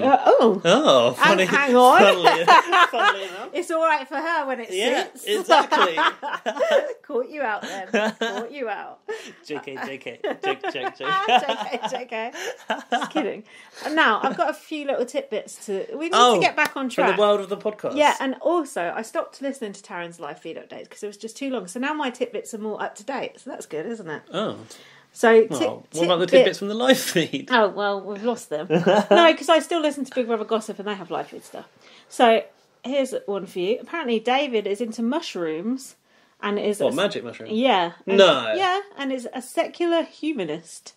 Oh, funny. Hang on. Funnily enough. It's all right for her when it suits. Exactly. Caught you out then. Caught you out. JK. JK. Just kidding. Now, I've got a few little tidbits we need to get back on track. For the world of the podcast. Yeah, and also, I stopped listening to Taryn's live feed updates because it was just too long. So now my tidbits are more up to date. So that's good, isn't it? Oh. So, what about the tidbits from the live feed? Oh, well, we've lost them. No, because I still listen to Big Brother Gossip and they have live feed stuff. So, here's one for you. Apparently, David is into mushrooms and is... magic mushrooms? Yeah. No. Yeah, and is a secular humanist.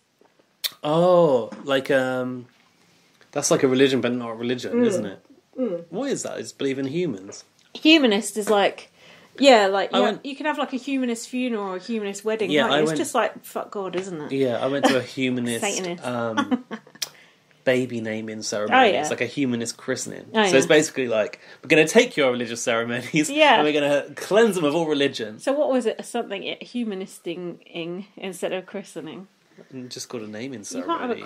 Oh, like, that's like a religion, but not a religion, isn't it? What is that? It's believe in humans? Humanist is like... Yeah, like you can have like a humanist funeral or a humanist wedding. Yeah, it's just like fuck God, isn't it? Yeah, I went to a humanist baby naming ceremony. It's like a humanist christening. So it's basically like we're going to take your religious ceremonies and we're going to cleanse them of all religion. So what was it? Something humanisting instead of christening. Just called a naming ceremony.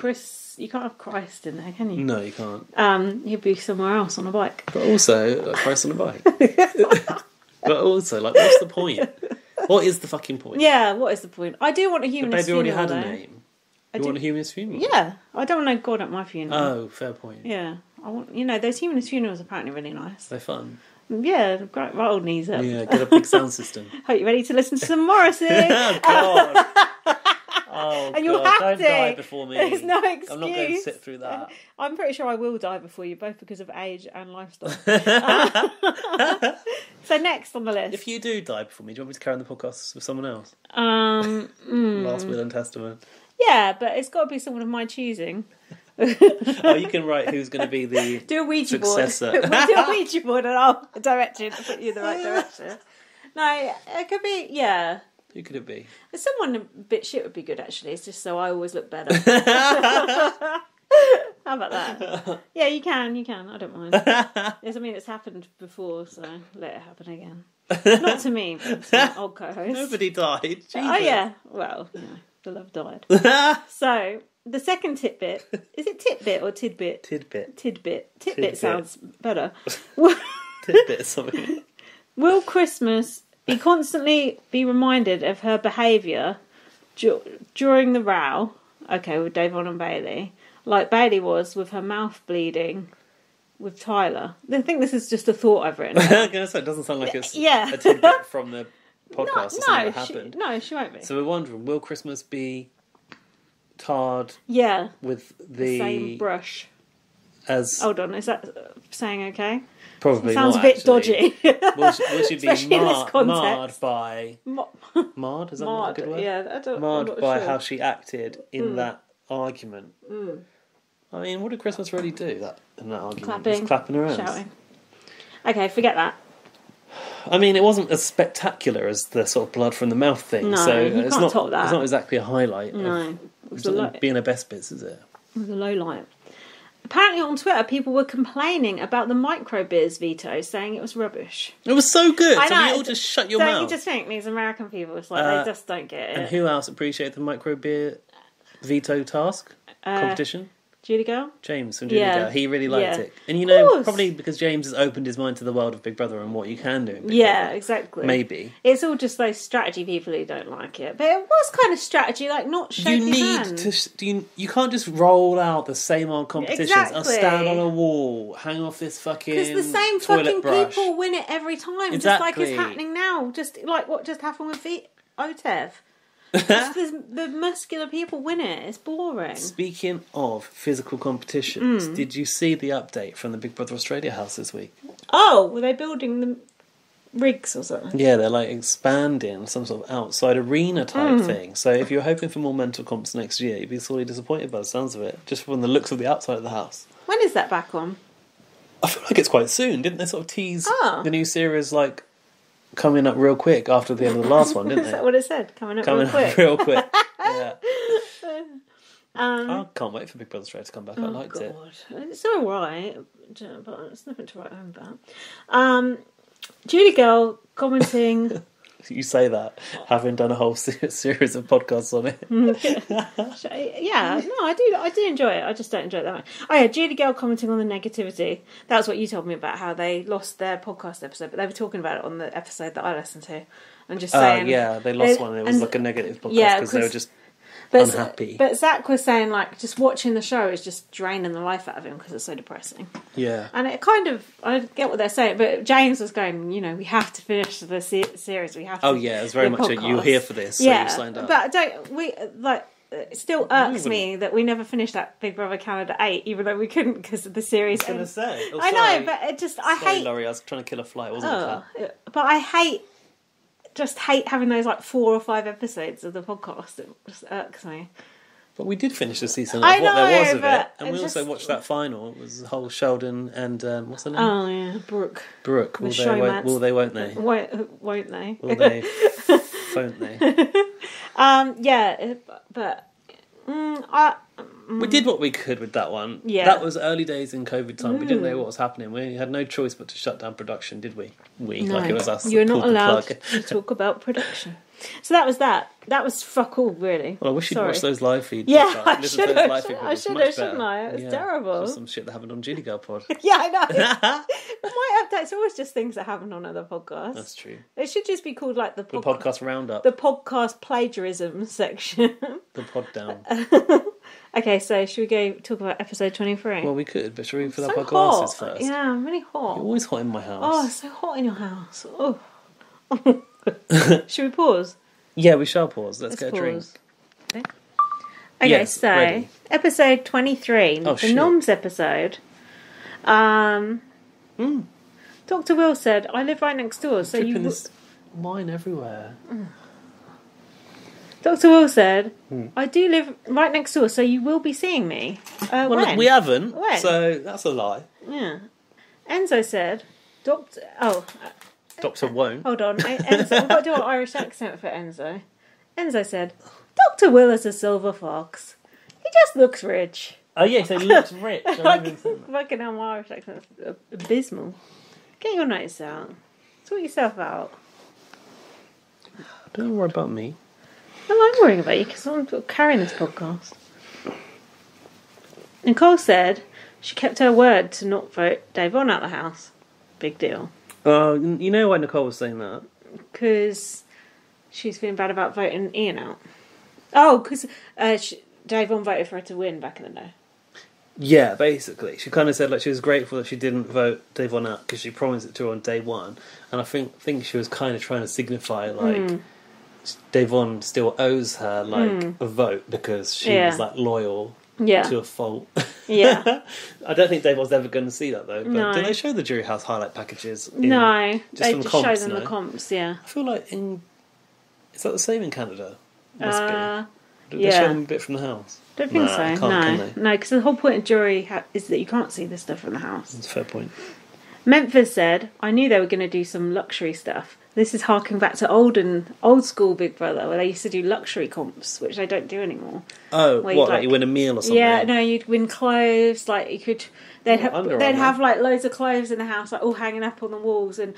You can't have Christ in there, can you? No, you can't. He'd be somewhere else on a bike. But also, like Christ on a bike. But also, like, what's the point? What is the fucking point? Yeah, what is the point? I do want a humanist funeral. The baby already had a name. You want a humanist funeral? Yeah, I don't want no God at my funeral. Oh, fair point. Yeah, I want. Those humanist funerals are apparently really nice. They're fun. Yeah, great. Right old knees up. Yeah, get a big sound system. Hope you're ready to listen to some Morrissey. Oh God. Oh, and you'll have don't to. Die before me. There's no excuse. I'm not going to sit through that. I'm pretty sure I will die before you, both because of age and lifestyle. So next on the list. If you do die before me, do you want me to carry on the podcast with someone else? Last will and testament. Yeah, but it's got to be someone of my choosing. Oh, you can write who's going to be the do a Ouija successor. Board. We'll do a Ouija board and I'll direct you to put you in the right direction. No, it could be, yeah. Who could it be? Someone a bit shit would be good, actually. It's just so I always look better. How about that? Yeah, you can. I don't mind. It's happened before, so let it happen again. Not to me, but to my old co-host. Nobody died. Jesus. Oh, yeah. Well, the love died. So, the second tidbit... Is it titbit or tidbit? Tidbit. Tidbit sounds better. Tidbit something. Will Christmas... constantly be reminded of her behaviour during the row, with Davon and Bailey, like Bailey was with her mouth bleeding with Tyler. I think this is just a thought I've written. I was going to say, it doesn't sound like it's a tidbit from the podcast or something that happened. She won't be. So we're wondering, will Christmas be tarred with the same brush? As hold on, is that saying okay? Probably sounds not, a bit actually. dodgy. Will she be marred by... Marred? Is that not a good word? Yeah, marred by how she acted in that argument. I mean, what did Christmas really do in that argument? Clapping. Just clapping her hands. Shouting. Okay, forget that. I mean, it wasn't as spectacular as the sort of blood from the mouth thing. No, so you it's can't not top that. It's not exactly a highlight. No. It's not being her best bits, is it? It was a low light. Apparently on Twitter, people were complaining about the micro-beers veto, saying it was rubbish. It was so good. I know. So we all just shut your mouth. Don't you just think these American people, it's like they just don't get it. And who else appreciated the micro-beer veto task? Competition? Judy Girl? James from Judy Girl. He really liked it. And probably because James has opened his mind to the world of Big Brother and what you can do in Big Brother. Exactly. Maybe. It's all just those strategy people who don't like it. But it was kind of strategy, like not shaking hands. You can't just roll out the same old competitions. Exactly. I'll stand on a wall, hang off this fucking because the same fucking brush. people win it every time. Exactly. Just like it's happening now. Just like what just happened with Otev. The muscular people win it. It's boring. Speaking of physical competitions, did you see the update from the Big Brother Australia house this week? Oh, were they building the rigs or something? Yeah, they're like expanding some sort of outside arena type thing. So if you're hoping for more mental comps next year, you'd be sorely disappointed by the sounds of it, just from the looks of the outside of the house. When is that back on? I feel like it's quite soon. Didn't they sort of tease the new series like coming up real quick after the end of the last one, didn't they? Is that what it said? Coming up real quick. Yeah. I can't wait for Big Brother Australia to come back. I liked it. It's all right, but it's nothing to write home about. Judy Girl commenting You say that, having done a whole series of podcasts on it. Yeah, no, I do enjoy it. I just don't enjoy it that much. Oh yeah, Julie Girl commenting on the negativity. That's what you told me about, how they lost their podcast episode, but they were talking about it on the episode that I listened to. And just saying... yeah, they lost one. It was like a negative podcast because they were just unhappy. But Zach was saying, like, just watching the show is just draining the life out of him because it's so depressing. Yeah. And it kind of... I get what they're saying, but James was going, you know, we have to finish the series. We have to... Oh, yeah, it's very much you're here for this, so you signed up. But it still irks me that we never finished that Big Brother Canada 8, even though we couldn't because of the series. I was going to say. I know, but it just... I hate... Laurie, I was trying to kill a fly, wasn't it? But I hate having those like 4 or 5 episodes of the podcast. It just irks me. But we did finish the season of I what know, there was of but it. And we also watched that final. It was the whole Sheldon and, what's her name? Oh, yeah, Brooke. Brooke. Will they, won't they? Won't they? Will they, won't they? Yeah, but... we did what we could with that one. Yeah. That was early days in COVID time. We didn't know what was happening. We had no choice but to shut down production, did we? No. Like it was us. You're not allowed to talk about production. So that was that. That was fuck all, really. Well, I wish you'd watch those live feeds. Yeah, I should have, shouldn't I? It was terrible. Just some shit that happened on Julie Girl Pod. Yeah, I know. But my updates are always just things that happen on other podcasts. That's true. It should just be called like the podcast roundup. The podcast plagiarism section. The pod down. Okay, so should we go talk about episode 23? Well, we could, but should we fill up our hot. glasses first? Yeah, I'm really hot. You're always hot in my house. Oh, it's so hot in your house. Oh. Should we pause? Yeah, we shall pause. Let's get a drink. Okay, yes, so ready. Episode 23, the Noms episode. Dr. Will said, "I live right next door, so you." This wine everywhere. Dr. Will said, "I do live right next door, so you will be seeing me." Well, when? we haven't, when? So that's a lie. Yeah. Enzo said, "Doctor." Oh. Doctor won't. Hold on, Enzo. We've got to do an Irish accent for Enzo. Enzo said, "Dr. Will is a silver fox. He just looks rich." Oh yeah, so he looks rich. Fucking hell, my Irish accent is abysmal. Get your notes out. Sort yourself out. Don't worry about me. No, I'm worrying about you because I'm carrying this podcast. Nicole said she kept her word to not vote Dave on out of the house. Big deal. You know why Nicole was saying that? Because she's feeling bad about voting Ian out. Oh, because Dave on voted for her to win back in the day. Yeah, basically. She kind of said like she was grateful that she didn't vote Dave on out because she promised it to her on day one. And I think she was kind of trying to signify like Davon still owes her like a vote because she was like loyal to a fault. Yeah. I don't think Davon's ever going to see that though. But no. do they show the Jury House highlight packages? No, they just show them the comps. Yeah. I feel like is that the same in Canada? Must be. Did they show them a bit from the house? Don't think so. No, because the whole point of jury is that you can't see this stuff from the house. That's a fair point. Memphis said, "I knew they were going to do some luxury stuff. This is harking back to old school Big Brother, where they used to do luxury comps, which they don't do anymore. Oh, what? Like you win a meal or something? Yeah, no, you'd win clothes. Like you could, they'd have like loads of clothes in the house, like all hanging up on the walls, and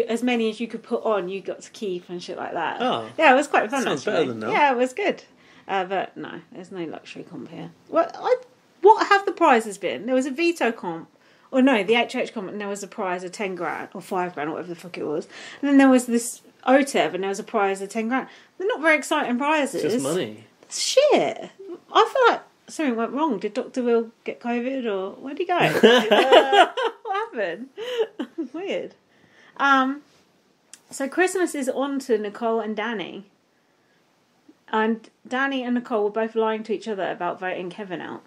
as many as you could put on, you got to keep and shit like that. Oh, yeah, it was quite fun. Sounds better than that. Yeah, it was good. But no, there's no luxury comp here. What have the prizes been? There was a veto comp. Or no, the HH comp, and there was a prize of 10 grand, or 5 grand, or whatever the fuck it was. And then there was this OTEV, and there was a prize of 10 grand. They're not very exciting prizes. It's just money. Shit. I feel like something went wrong. Did Dr. Will get COVID, or where'd he go? What happened? Weird. So Christmas is on to Nicole and Danny. And Danny and Nicole were both lying to each other about voting Kevin out.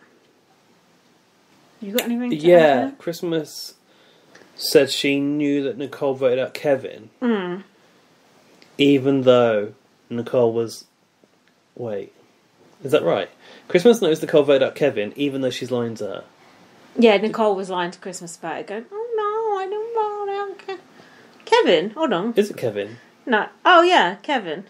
You got anything to add? Christmas said she knew that Nicole voted out Kevin. Even though Nicole was... Wait. Is that right? Christmas knows Nicole voted out Kevin, even though she's lying to her. Yeah, Nicole was lying to Christmas about it, going, "Oh no, I don't vote out Kevin." Hold on. Is it Kevin? No. Oh yeah, Kevin.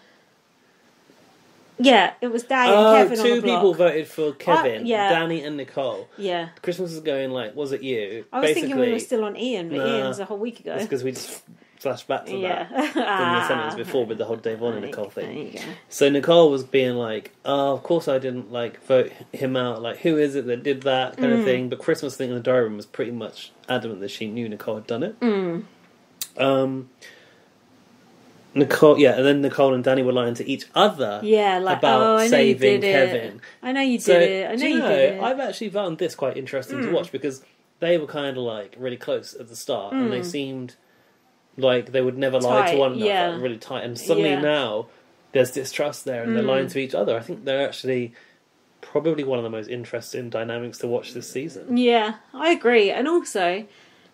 Yeah, it was Danny and Kevin on the block. 2 people voted for Kevin, yeah. Danny and Nicole. Yeah. Christmas was going like, was it you? I was thinking we were still on Ian, but Ian's a whole week ago. It's because we just flashback to Yeah. that from the sentence before with the whole Davon and Nicole There thing. you go. So Nicole was being like, "Oh, of course I didn't like vote him out. Like, who is it that did that kind of thing?" But Christmas thing in the diary room was pretty much adamant that she knew Nicole had done it. Nicole, and then Nicole and Danny were lying to each other. Yeah, like, about I know saving you did Kevin. It. I know you did it. I know you did it. I've actually found this quite interesting to watch because they were kind of like really close at the start, and they seemed like they would never lie to one another, really tight. And suddenly now there's distrust there, and they're lying to each other. I think they're actually probably one of the most interesting dynamics to watch this season. Yeah, I agree. And also,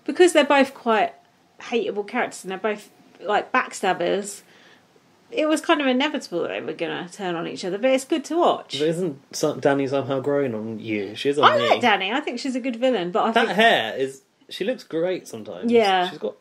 because they're both quite hateable characters and they're both like backstabbers, it was kind of inevitable that they were going to turn on each other, but it's good to watch. But isn't Danny somehow growing on you? She is on me. I like Danny. I think she's a good villain, but that hair is... She looks great sometimes. Yeah. She's got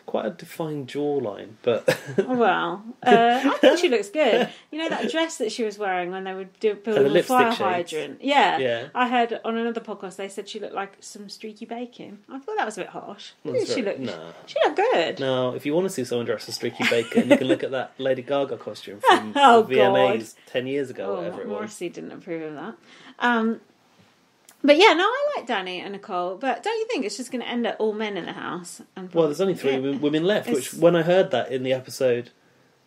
quite a defined jawline, but... Well, I think she looks good. You know that dress that she was wearing when they were building the fire hydrant? Yeah. I heard on another podcast they said she looked like some streaky bacon. I thought that was a bit harsh. She looked good. Now, if you want to see someone dressed as streaky bacon, you can look at that Lady Gaga costume from Oh, VMAs 10 years ago, whatever it was. Morrissey didn't approve of that. But yeah, no, I like Danny and Nicole, but don't you think it's just going to end at all men in the house? Well, there's only 3 women left, which when I heard that in the episode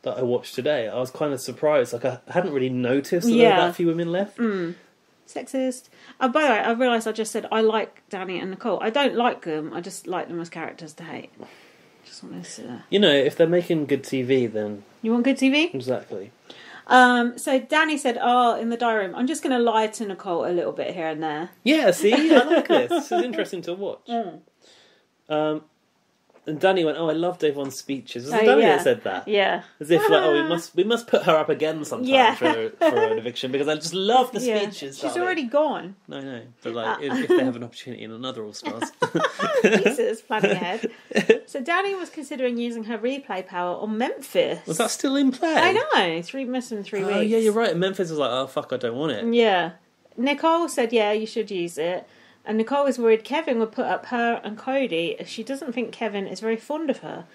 that I watched today, I was kind of surprised. Like, I hadn't really noticed that there were that few women left. Sexist. By the way, I realised I just said I like Danny and Nicole. I don't like them, I just like them as characters to hate. Just want to say that. You know, if they're making good TV, then... You want good TV? Exactly. So Danny said, in the diary room, I'm just going to lie to Nicole a little bit here and there. Yeah, see? I like this. This is interesting to watch. And Danny went, I love Davon's speeches. Was it Danny that said that? Yeah. As if, like, we must put her up again sometime for an eviction, because I just love the speeches. She's already gone. No. But, like, if they have an opportunity in another All-Stars. Jesus, planning ahead. So Danny was considering using her replay power on Memphis. Was that still in play? I know. 3 weeks. Oh, yeah, you're right. Memphis was like, oh, fuck, I don't want it. Yeah. Nicole said, yeah, you should use it. And Nicole was worried Kevin would put up her and Cody, as she doesn't think Kevin is very fond of her.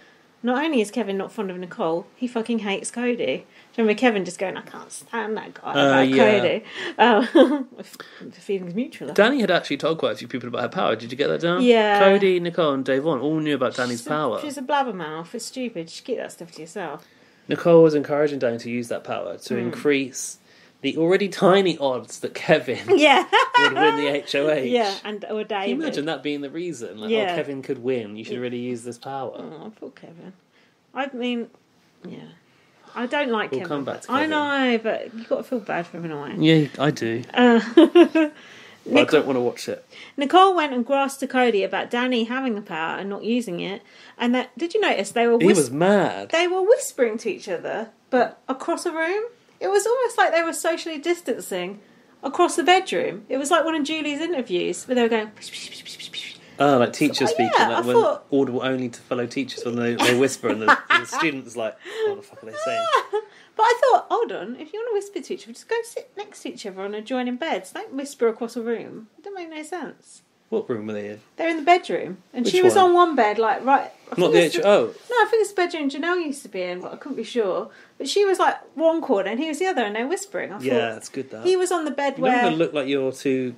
Not only is Kevin not fond of Nicole, he fucking hates Cody. Do you remember Kevin just going, I can't stand that guy about Cody? The feeling's mutual. Danny had actually told quite a few people about her power. Did you get that down? Yeah. Cody, Nicole and Davon all knew about Danny's power. She's a blabbermouth. It's stupid. Just keep that stuff to yourself. Nicole was encouraging Danny to use that power to increase the already tiny odds that Kevin would win the HOH. Yeah, or David. Can you imagine that being the reason? Like, Kevin could win. You should really use this power. Oh, poor Kevin. I mean, I don't like Kevin. We'll come back to Kevin. I know, but you've got to feel bad for him in a way. Yeah, I do. But I don't want to watch it. Nicole went and grasped to Cody about Danny having the power and not using it. And that, did you notice they were... He was mad. They were whispering to each other, but across a room. It was almost like they were socially distancing across the bedroom. It was like one of Julie's interviews where they were going... Oh, like teachers speaking, like when audible only to fellow teachers when they whisper and the students like, what the fuck are they saying? But I thought, hold on, if you want to whisper to each other, just go sit next to each other on adjoining beds. Don't whisper across a room. It doesn't make no sense. What room were they in? They're in the bedroom. And Which she was one? on one bed, like, right... Not the HO? No, I think it's the bedroom Janelle used to be in, but I couldn't be sure. But she was, like, one corner and he was the other, and they're whispering. I thought, that's good, that. He was on the bed you where... don't want to look like you're too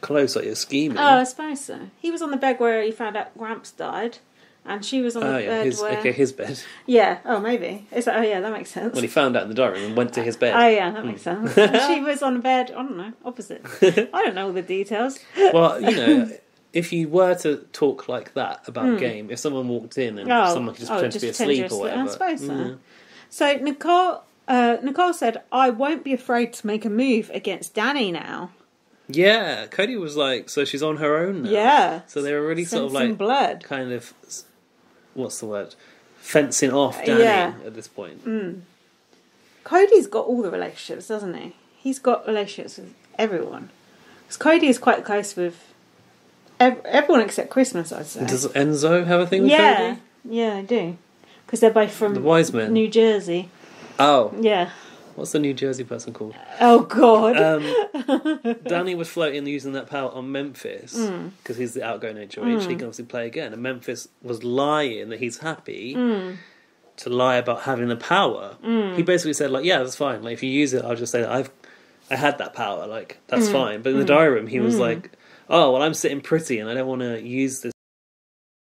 close, like you're scheming. Oh, I suppose so. He was on the bed where he found out Gramps died, and she was on the bed where... his bed. Yeah, maybe. It's like, that makes sense. Well, he found out in the diary room and went to his bed. Oh, yeah, that makes sense. And she was on a bed, I don't know, opposite. I don't know all the details. Well, you know... If you were to talk like that about game, if someone walked in and someone could just pretend to be asleep or whatever. I suppose so. So Nicole said, I won't be afraid to make a move against Danny now. Yeah, Cody was like, so she's on her own now. Yeah. So they were really sort of like, blood. kind of, what's the word? Fencing off Danny at this point. Cody's got all the relationships, doesn't he? He's got relationships with everyone. Because Cody is quite close with everyone except Christmas, I'd say. Does Enzo have a thing with Cody? Yeah, I do. Because they're both from the Wise Men. New Jersey. Oh. Yeah. What's the New Jersey person called? Oh, God. Danny was floating using that power on Memphis because he's the outgoing HOH. He can obviously play again. And Memphis was lying that he's happy to lie about having the power. He basically said, like, yeah, that's fine. Like, if you use it, I'll just say that I had that power. Like, that's fine. But in the diary room, he was like, oh, well, I'm sitting pretty and I don't want to use this